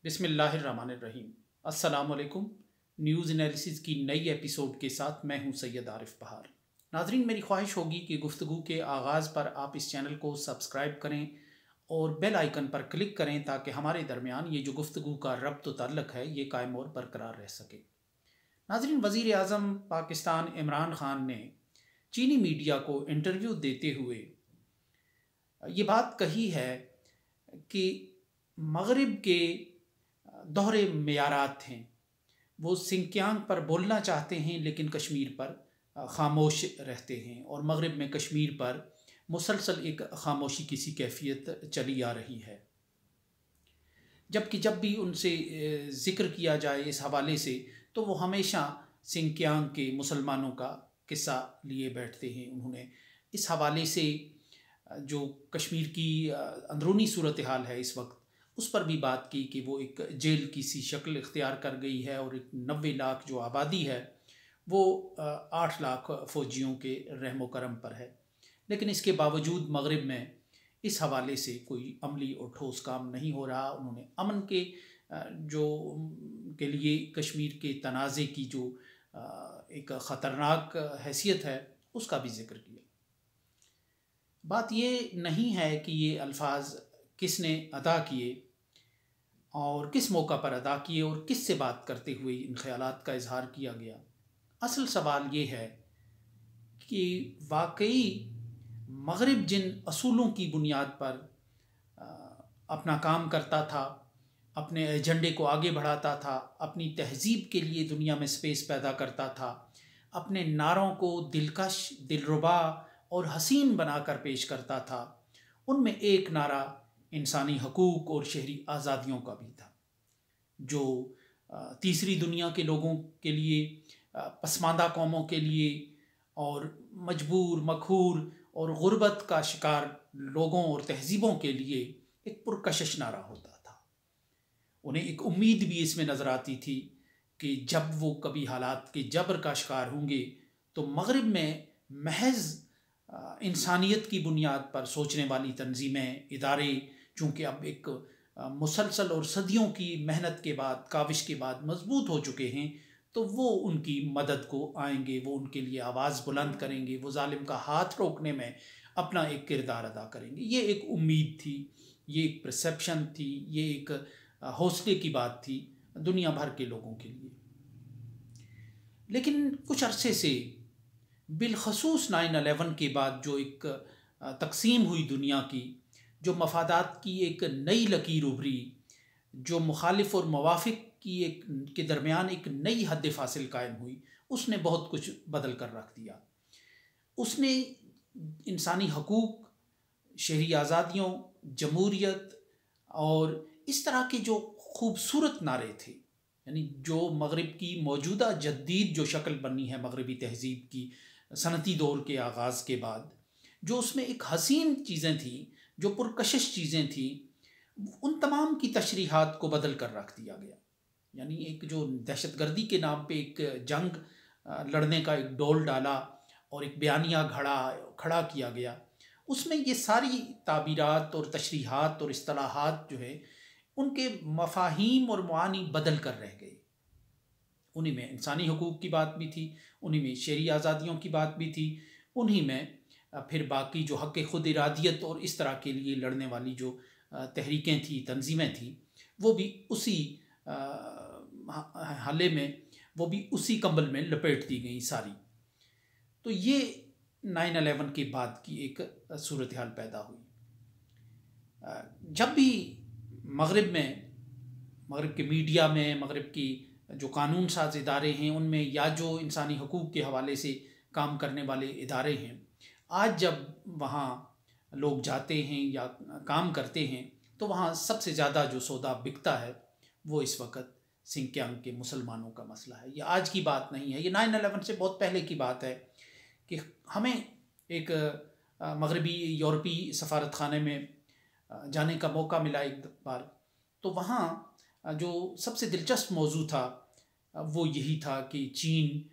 बिस्मिल्लाहिर्रहमानिर्रहीम। अस्सलामुअलैकुम। News analysis की नई एपिसोड के साथ मैं हूं सैयद आरिफ बहार। नाजरीन, मेरी ख्वाहिश होगी कि गुफ्तगू के आगाज़ पर आप इस चैनल को सब्सक्राइब करें और बेल आइकन पर क्लिक करें ताकि हमारे दरमियान ये जो गुफ्तगू का रब्त व ताल्लुक़ है ये कायम और बरकरार रह सके। नाजरीन, वज़ीर आज़म पाकिस्तान इमरान ख़ान ने चीनी मीडिया को इंटरव्यू देते हुए ये बात कही है कि मगरिब के दोहरे मेयारात हैं। वो सिंकियांग पर बोलना चाहते हैं लेकिन कश्मीर पर ख़ामोश रहते हैं, और मगरिब में कश्मीर पर मुसलसल एक ख़ामोशी की सी कैफियत चली आ रही है। जबकि जब भी उनसे ज़िक्र किया जाए इस हवाले से तो वो हमेशा सिंकियांग के मुसलमानों का किस्सा लिए बैठते हैं। उन्होंने इस हवाले से जो कश्मीर की अंदरूनी सूरत हाल है इस वक्त, उस पर भी बात की कि वो एक जेल की सी शक्ल इख्तियार कर गई है और एक 90 लाख जो आबादी है वो 8 लाख फ़ौजियों के रहमो करम पर है। लेकिन इसके बावजूद मगरिब में इस हवाले से कोई अमली और ठोस काम नहीं हो रहा। उन्होंने अमन के जो के लिए कश्मीर के तनाज़े की जो एक ख़तरनाक हैसियत है उसका भी ज़िक्र किया। बात ये नहीं है कि ये अल्फाज किसने अदा किए और किस मौका पर अदा किए और किस से बात करते हुए इन ख़यालात का इजहार किया गया। असल सवाल ये है कि वाकई मगरिब जिन असूलों की बुनियाद पर अपना काम करता था, अपने एजेंडे को आगे बढ़ाता था, अपनी तहज़ीब के लिए दुनिया में स्पेस पैदा करता था, अपने नारों को दिलकश, दिलरुबा और हसीन बनाकर पेश करता था, उनमें एक नारा इंसानी हकूक़ और शहरी आज़ादियों का भी था, जो तीसरी दुनिया के लोगों के लिए, पसमानदा कौमों के लिए और मजबूर, मखहूर और गुर्बत का शिकार लोगों और तहज़ीबों के लिए एक पुरकशिश नारा होता था। उन्हें एक उम्मीद भी इसमें नज़र आती थी कि जब वो कभी हालात के जबर का शिकार होंगे तो मगरिब में महज इंसानियत की बुनियाद पर सोचने वाली तंजीमें, इदारे, चूँकि अब एक मुसलसल और सदियों की मेहनत के बाद, काविश के बाद मजबूत हो चुके हैं, तो वो उनकी मदद को आएंगे, वो उनके लिए आवाज़ बुलंद करेंगे, वो जालिम का हाथ रोकने में अपना एक किरदार अदा करेंगे। ये एक उम्मीद थी, ये एक परसेप्शन थी, ये एक हौसले की बात थी दुनिया भर के लोगों के लिए। लेकिन कुछ अरसे से, बिलखसूस 9/11 के बाद जो एक तकसीम हुई दुनिया की, जो मफादात की एक नई लकीर उभरी, जो मुखालिफ और मुवाफिक की एक के दरमियान एक नई हद फासिल कायम हुई, उसने बहुत कुछ बदल कर रख दिया। उसने इंसानी हकूक़, शहरी आज़ादियों, जमहूरियत और इस तरह के जो खूबसूरत नारे थे, यानी जो मगरिब की मौजूदा जदीद जो शक्ल बनी है मगरबी तहज़ीब की सनती दौर के आगाज़ के बाद, जो उसमें एक हसीन चीज़ें थी, जो पुरकशिश चीज़ें थी, उन तमाम की तशरीहात को बदल कर रख दिया गया। यानी एक जो दहशतगर्दी के नाम पे एक जंग लड़ने का एक डोल डाला और एक बयानिया खड़ा किया गया, उसमें ये सारी ताबीरात और तशरीहात और इस्तिलाहात जो है उनके मफाहीम और मुआनी बदल कर रह गए। उन्हीं में इंसानी हकूक़ की बात भी थी, उन्हीं में शहरी आज़ादियों की बात भी थी, उन्हीं में फिर बाकी जो हक़ खुद इरादियत और इस तरह के लिए लड़ने वाली जो तहरीकें थी, तंजीमें थी, वो भी उसी हल्ले में, वो भी उसी कंबल में लपेट दी गई सारी। तो ये 9/11 के बाद की एक सूरत हाल पैदा हुई। जब भी मगरिब के मीडिया में, मगरिब की जो कानून साज इदारे हैं उनमें, या जो इंसानी हकूक़ के हवाले से काम करने वाले इदारे हैं, आज जब वहाँ लोग जाते हैं या काम करते हैं तो वहाँ सबसे ज़्यादा जो सौदा बिकता है वो इस वक्त सिंकियांग के मुसलमानों का मसला है। ये आज की बात नहीं है, ये 9/11 से बहुत पहले की बात है कि हमें एक मगरबी यूरोपी सफारत खाने में जाने का मौका मिला एक बार। तो वहाँ जो सबसे दिलचस्प मौजू था वो यही था कि चीन,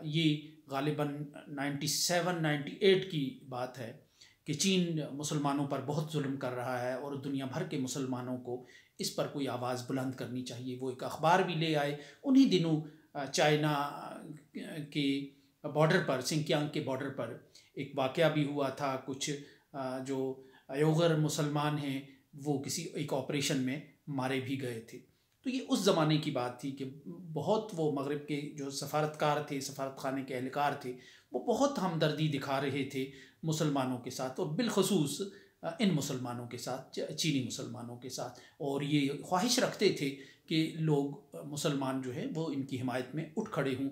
ये गालिबन 97-98 की बात है कि चीन मुसलमानों पर बहुत जुल्म कर रहा है और दुनिया भर के मुसलमानों को इस पर कोई आवाज़ बुलंद करनी चाहिए। वो एक अखबार भी ले आए। उन्हीं दिनों चाइना के बॉर्डर पर, सिंकियांग के बॉर्डर पर एक वाक़या भी हुआ था। कुछ जो अयोगर मुसलमान हैं वो किसी एक ऑपरेशन में मारे भी गए थे। तो ये उस ज़माने की बात थी कि बहुत वो मगरिब के जो सफारतकार थे, सफारत खाने के एहलकार थे, वो बहुत हमदर्दी दिखा रहे थे मुसलमानों के साथ, और बिलखसूस इन मुसलमानों के साथ, चीनी मुसलमानों के साथ। और ये ख्वाहिश रखते थे कि लोग मुसलमान जो है वो इनकी हिमायत में उठ खड़े हों,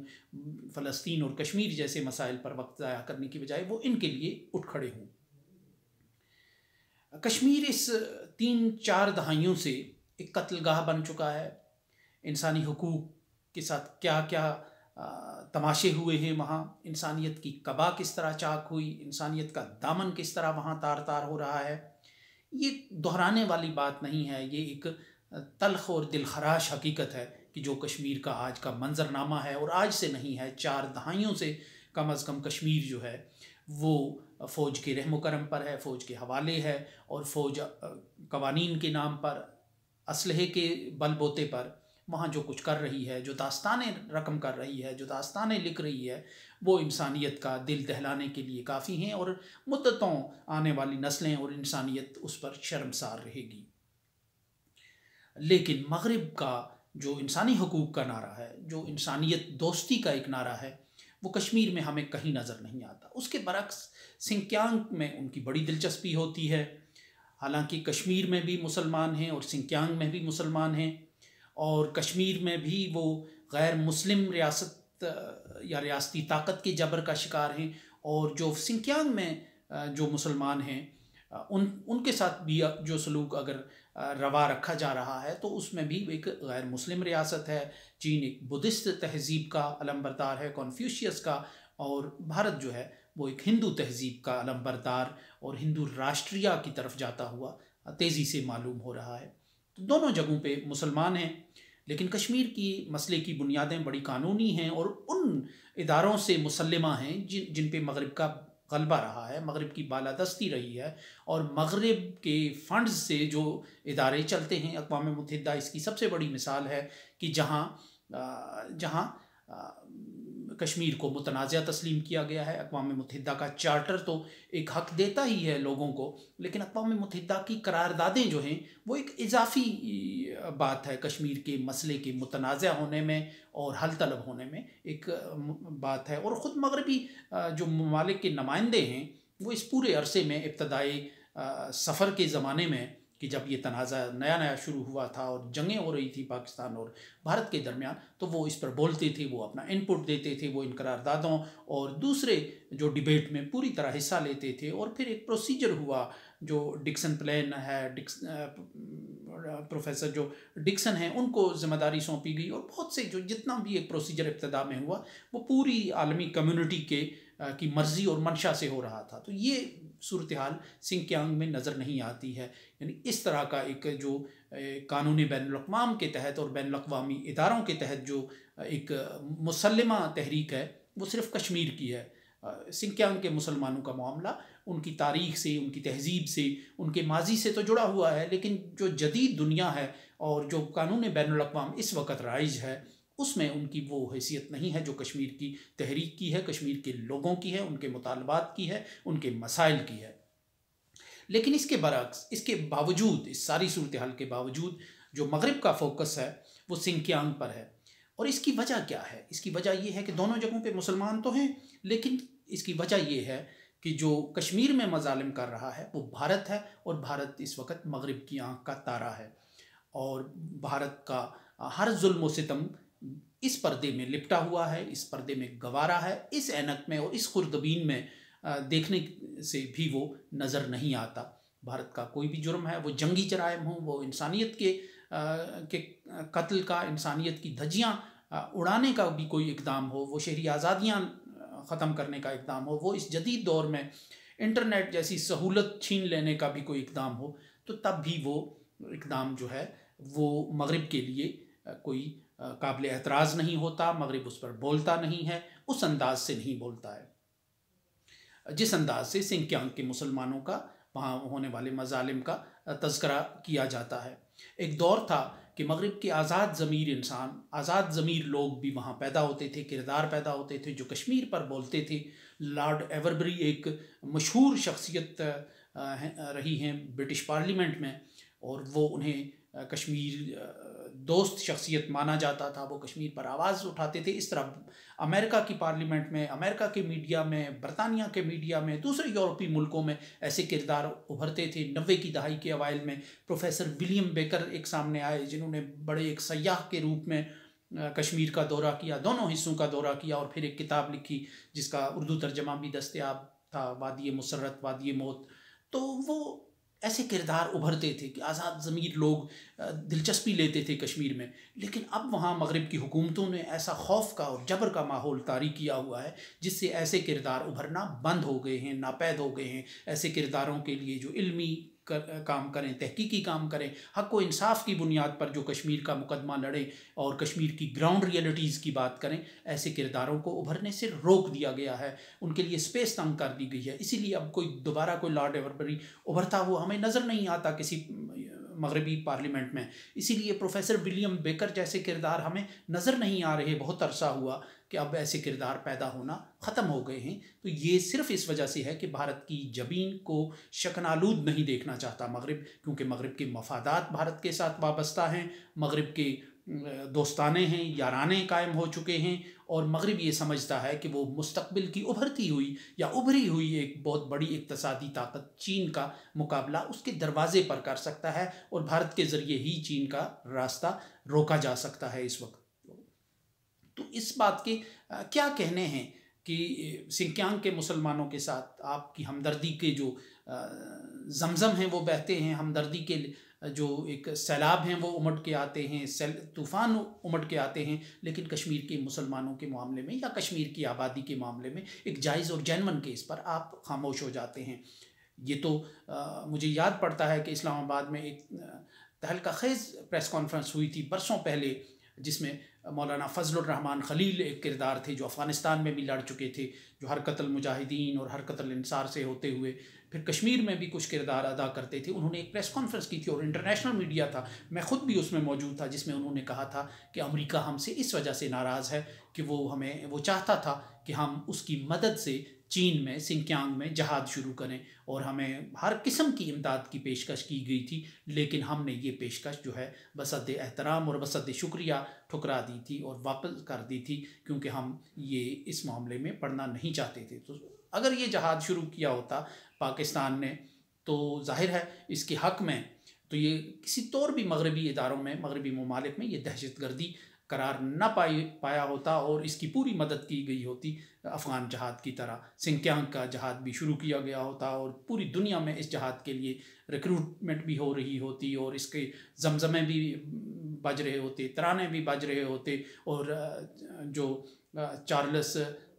फ़लस्तीन और कश्मीर जैसे मसाइल पर वक्त ज़ाया करने की बजाय वो इनके लिए उठ खड़े हों। कश्मीर इस 3-4 दहाइयों से एक कत्लगाह बन चुका है। इंसानी हुकूक के साथ क्या क्या तमाशे हुए हैं वहाँ, इंसानियत की कबा किस तरह चाक हुई, इंसानियत का दामन किस तरह वहाँ तार तार हो रहा है। ये दोहराने वाली बात नहीं है, ये एक तल्ख और दिलखराश हकीकत है कि जो कश्मीर का आज का मंजरनामा है, और आज से नहीं है, 4 दहाइयों से कम अज़ कम कश्मीर जो है वो फ़ौज के रहम करम पर है, फ़ौज के हवाले है, और फ़ौज कवानीन के नाम पर, असलहे के बलबोते पर वहाँ जो कुछ कर रही है, जो दास्तानें रकम कर रही है, जो दास्तानें लिख रही है, वो इंसानियत का दिल दहलाने के लिए काफ़ी हैं, और मुद्दतों आने वाली नस्लें और इंसानियत उस पर शर्मसार रहेगी। लेकिन मगरिब का जो इंसानी हुकूक का नारा है, जो इंसानियत दोस्ती का एक नारा है, वो कश्मीर में हमें कहीं नज़र नहीं आता। उसके बरक्स सिंकियांग में उनकी बड़ी दिलचस्पी होती है। हालांकि कश्मीर में भी मुसलमान हैं और सिंकियांग में भी मुसलमान हैं, और कश्मीर में भी वो गैर मुस्लिम रियासत या रियासती ताकत के जबर का शिकार हैं, और जो सिंकियांग में जो मुसलमान हैं उनके साथ भी जो सलूक अगर रवा रखा जा रहा है तो उसमें भी एक गैर मुस्लिम रियासत है। चीन एक बुद्धिस्ट तहजीब का अलमबरदार है, कॉन्फ्यूशियस का, और भारत जो है वो एक हिंदू तहजीब का अलमबरदार और हिंदू राष्ट्रीय की तरफ जाता हुआ तेज़ी से मालूम हो रहा है। तो दोनों जगहों पे मुसलमान हैं, लेकिन कश्मीर की मसले की बुनियादें बड़ी कानूनी हैं, और उन इदारों से मुसल्लिमा हैं जिन पे मगरिब का गलबा रहा है, मगरिब की बालादस्ती रही है, और मगरिब के फंड्स से जो इदारे चलते हैं। अक़वाम मुत्तहिदा इसकी सबसे बड़ी मिसाल है कि जहाँ कश्मीर को मुतनाज़ा तस्लीम किया गया है। अक़वाम मुत्तहिदा का चार्टर तो एक हक़ देता ही है लोगों को, लेकिन अक़वाम मुत्तहिदा की करारदादें जो हैं वो एक इजाफ़ी बात है कश्मीर के मसले के मुतनाज़ा होने में और हल तलब होने में एक बात है। और ख़ुद मगरबी जो ममालिक के नुमाइंदे हैं वो इस पूरे अरसे में, इब्तदाई सफ़र के ज़माने में, कि जब ये तनाज़ा नया नया शुरू हुआ था और जंगें हो रही थी पाकिस्तान और भारत के दरमियान, तो वो इस पर बोलते थे, वो अपना इनपुट देते थे, वो इन करारदादों और दूसरे जो डिबेट में पूरी तरह हिस्सा लेते थे। और फिर एक प्रोसीजर हुआ जो डिक्सन प्लान है, प्रोफेसर जो डिक्सन हैं उनको ज़िम्मेदारी सौंपी गई, और बहुत से जो जितना भी एक प्रोसीजर इब्तदा में हुआ वो पूरी आलमी कम्युनिटी की मर्ज़ी और मंशा से हो रहा था। तो ये सूरत हाल सिंकियांग में नज़र नहीं आती है। यानी इस तरह का एक जो कानूनी बैनुल-अक़वाम के तहत और बैनुल-अक़वामी इदारों के तहत जो एक मुसल्लिमा तहरीक है वो सिर्फ़ कश्मीर की है। सिंकियांग के मुसलमानों का मामला उनकी तारीख़ से, उनकी तहज़ीब से, उनके माजी से तो जुड़ा हुआ है, लेकिन जो जदीद दुनिया है और जो कानून बैनुल-अक़वाम इस वक्त राइज है उसमें उनकी वो हैसियत नहीं है जो कश्मीर की तहरीक की है, कश्मीर के लोगों की है, उनके मुतालबात की है, उनके मसाइल की है। लेकिन इसके बरक्स, इसके बावजूद, इस सारी सूरत हाल के बावजूद जो मगरिब का फोकस है वो सिंकियांग पर है। और इसकी वजह क्या है? इसकी वजह यह है कि दोनों जगहों पे मुसलमान तो हैं, लेकिन इसकी वजह यह है कि जो कश्मीर में मजालिम कर रहा है वो भारत है, और भारत इस वक्त मगरिब की आँख का तारा है, और भारत का हर जुल्म व सितम इस पर्दे में लिपटा हुआ है, इस पर्दे में गवारा है, इस ऐनक में और इस खुर्दबीन में देखने से भी वो नज़र नहीं आता। भारत का कोई भी जुर्म है, वो जंगी जराइम हो, वो इंसानियत के कत्ल का, इंसानियत की धज्जियाँ उड़ाने का भी कोई इक़दाम हो, वो शहरी आज़ादियाँ ख़त्म करने का इक़दाम हो, वो इस जदीद दौर में इंटरनेट जैसी सहूलत छीन लेने का भी कोई इक़दाम हो, तो तब भी वो इक़दाम जो है वो मगरिब के लिए कोई काबिल एतराज़ नहीं होता। मगरिब उस पर बोलता नहीं है, उस अंदाज से नहीं बोलता है जिस अंदाज से सिंकियांग के मुसलमानों का, वहाँ होने वाले मजालिम का तज़किरा किया जाता है। एक दौर था कि मगरिब के आज़ाद ज़मीर इंसान, आज़ाद ज़मीर लोग भी वहाँ पैदा होते थे, किरदार पैदा होते थे जो कश्मीर पर बोलते थे। लॉर्ड एवरबरी एक मशहूर शख्सियत रही हैं ब्रिटिश पार्लियामेंट में, और वो उन्हें कश्मीर दोस्त शख्सियत माना जाता था। वो कश्मीर पर आवाज़ उठाते थे। इस तरह अमेरिका की पार्लियामेंट में, अमेरिका के मीडिया में, बरतानिया के मीडिया में, दूसरे यूरोपीय मुल्कों में ऐसे किरदार उभरते थे। 90 की दहाई के अवाइल में प्रोफेसर विलियम बेकर एक सामने आए जिन्होंने बड़े एक सयाह के रूप में कश्मीर का दौरा किया, दोनों हिस्सों का दौरा किया, और फिर एक किताब लिखी जिसका उर्दू तर्जमा भी दस्तयाब था, वादी मुसर्रत वादी मौत। तो वो ऐसे किरदार उभरते थे कि आज़ाद ज़मीर लोग दिलचस्पी लेते थे कश्मीर में। लेकिन अब वहाँ मगरिब की हुकूमतों ने ऐसा खौफ का और जबर का माहौल तारी किया हुआ है जिससे ऐसे किरदार उभरना बंद हो गए हैं, नापैद हो गए हैं। ऐसे किरदारों के लिए जो इल्मी काम करें, तहकीकी काम करें, हक़ व इंसाफ की बुनियाद पर जो कश्मीर का मुकदमा लड़ें और कश्मीर की ग्राउंड रियलिटीज़ की बात करें, ऐसे किरदारों को उभरने से रोक दिया गया है, उनके लिए स्पेस तंग कर दी गई है। इसीलिए अब दोबारा कोई लॉर्ड एवरबरी उभरता हुआ हमें नज़र नहीं आता किसी मगरबी पार्लियामेंट में। इसीलिए प्रोफेसर विलियम बेकर जैसे किरदार हमें नज़र नहीं आ रहे। बहुत अरसा हुआ कि अब ऐसे किरदार पैदा होना ख़त्म हो गए हैं। तो ये सिर्फ इस वजह से है कि भारत की ज़मीन को शकनालूद नहीं देखना चाहता मगरिब, क्योंकि मगरिब के मफादात भारत के साथ वाबस्ता हैं, मगरिब के दोस्ताने हैं, याराने कायम हो चुके हैं, और मगरिब ये समझता है कि वो मुस्तकबिल की उभरती हुई या उभरी हुई एक बहुत बड़ी इक़्तिसादी ताकत चीन का मुकाबला उसके दरवाज़े पर कर सकता है, और भारत के ज़रिए ही चीन का रास्ता रोका जा सकता है इस वक्त। तो इस बात के क्या कहने हैं कि सिंकियांग के मुसलमानों के साथ आपकी हमदर्दी के जो जमजम हैं वो बहते हैं, हमदर्दी के जो एक सैलाब हैं वो उमड़ के आते हैं, तूफ़ान उमड़ के आते हैं, लेकिन कश्मीर के मुसलमानों के मामले में या कश्मीर की आबादी के मामले में एक जायज़ और जेन्युइन केस पर आप खामोश हो जाते हैं। ये तो मुझे याद पड़ता है कि इस्लामाबाद में एक तहलका खेज़ प्रेस कॉन्फ्रेंस हुई थी बरसों पहले, जिसमें मौलाना फजलुर रहमान खलील एक किरदार थे जो अफ़गानिस्तान में भी लड़ चुके थे, जो हरकतुल मुजाहिदीन और हरकतुल इंसार से होते हुए फिर कश्मीर में भी कुछ किरदार अदा करते थे। उन्होंने एक प्रेस कॉन्फ्रेंस की थी और इंटरनेशनल मीडिया था, मैं ख़ुद भी उसमें मौजूद था, जिसमें उन्होंने कहा था कि अमेरिका हमसे इस वजह से नाराज़ है कि वो चाहता था कि हम उसकी मदद से चीन में सिंकियांग में जहाद शुरू करें, और हमें हर किस्म की इमदाद की पेशकश की गई थी, लेकिन हमने ये पेशकश जो है बसद एहतराम और बसद शुक्रिया ठुकरा दी थी और वापस कर दी थी, क्योंकि हम ये इस मामले में पढ़ना नहीं चाहते थे। तो अगर ये जहाद शुरू किया होता पाकिस्तान ने तो जाहिर है इसके हक़ में तो ये किसी तौर भी मगरबी इदारों में, मगरबी ममालिक में ये दहशतगर्दी करार न पाया होता, और इसकी पूरी मदद की गई होती। अफ़गान जहाद की तरह सिंकियांग का जहाद भी शुरू किया गया होता, और पूरी दुनिया में इस जहाद के लिए रिक्रूटमेंट भी हो रही होती, और इसके जमजमे भी बज रहे होते, तराने भी बज रहे होते, और जो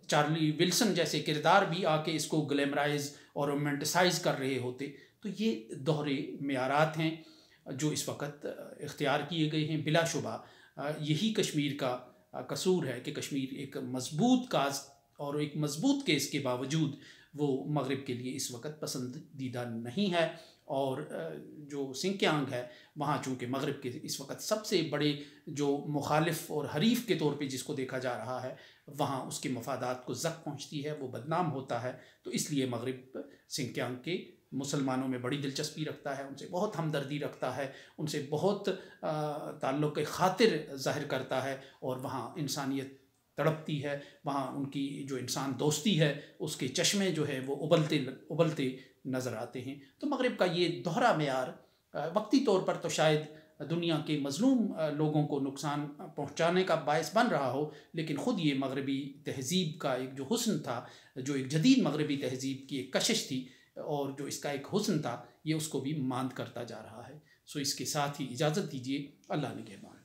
चार्ली विल्सन जैसे किरदार भी आके इसको ग्लैमराइज और रोमांटिसाइज कर रहे होते। तो ये दोहरे मेयारात हैं जो इस वक्त इख्तियार किए गए हैं। बिलाशुबा यही कश्मीर का कसूर है कि कश्मीर एक मजबूत काज और एक मजबूत केस के बावजूद वो मगरिब के लिए इस वक्त पसंदीदा नहीं है, और जो सिंकियांग है वहाँ चूँकि मगरिब के इस वक्त सबसे बड़े जो मुखालिफ और हरीफ के तौर पे जिसको देखा जा रहा है, वहाँ उसके मफादात को ज़ख्म पहुँचती है, वो बदनाम होता है। तो इसलिए मगरिब सिंकियांग के मुसलमानों में बड़ी दिलचस्पी रखता है, उनसे बहुत हमदर्दी रखता है, उनसे बहुत ताल्लुक़ खातिर ज़ाहिर करता है, और वहाँ इंसानियत तड़पती है, वहाँ उनकी जो इंसान दोस्ती है उसके चश्मे जो है वो उबलते नज़र आते हैं। तो मगरिब का ये दोहरा मेयार वक्ती तौर पर तो शायद दुनिया के मज़लूम लोगों को नुकसान पहुँचाने का बायस बन रहा हो, लेकिन ख़ुद ये मगरबी तहज़ीब का एक जो हुस्न था, जो एक जदीद मगरबी तहज़ीब की एक कशिश थी और जो इसका एक हुस्न था, ये उसको भी मांद करता जा रहा है। सो इसके साथ ही इजाज़त दीजिए। अल्लाह निगहबान।